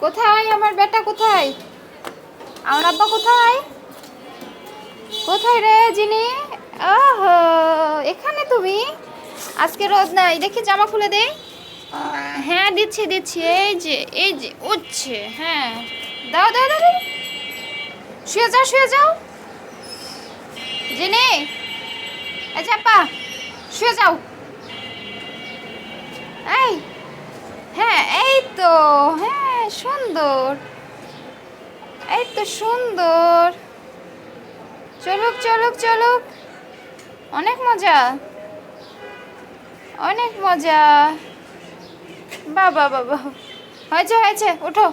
কোথায় আমার বেটা? কোথায় আমার আব্বা? কোথায় কোথায় রে জিনি? ওহো, এখানে তুমি? আজকে রোদ নাই, দেখি জামা খুলে দে। হ্যাঁ দিচ্ছি দিচ্ছি, এই যে উঠছে। হ্যাঁ, দাও দাও দাও দাও। শুয়ে যাও শুয়ে যাও জিনি। এই যে আপা, শুয়ে যাও। এই, হ্যাঁ এই তো, হ্যাঁ সুন্দর, এই তো সুন্দর। চলুক চলুক চলুক, অনেক মজা, অনেক মজা। বাবা বাবা, হয়েছে হয়েছে, ওঠো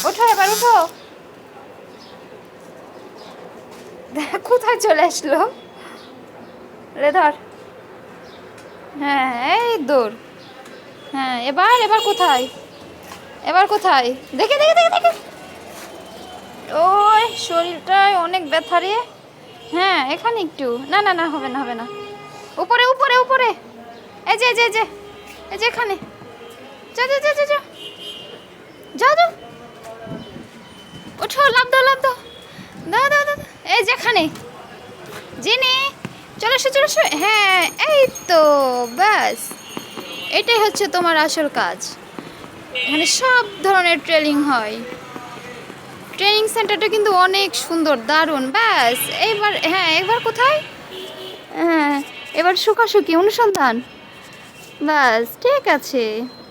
ওঠো এবার ওঠো। কোথায় চলে আসলো রে? ধর। হ্যাঁ এই দৌড়। হ্যাঁ এবার এবার কোথায়? এবার কোথায়? দেখে দেখে দেখে দেখে। ওই শরীরটায় অনেক ব্যথা রে। হ্যাঁ এখানে একটু, না না না, হবে না হবে না। উপরে উপরে উপরে, এই যে এই যে এই যে, এই যে এখানে। যা যা যা যা যা, যাও যাও। ওঠো, লাভ দাও লাভ দাও, দাও দাও দাও। এই যেখানে জিনি, চলে এসো চলে এসো। হ্যাঁ এই তো, ব্যাস এটাই হচ্ছে তোমার আসল কাজ। এখানে সব ধরনের ট্রেনিং হয়। ট্রেনিং সেন্টারটা কিন্তু অনেক সুন্দর, দারুণ। ব্যাস এইবার, হ্যাঁ এবার কোথায়? হ্যাঁ এবার শুকাশুকি অনুসন্ধান। ব্যাস ঠিক আছে।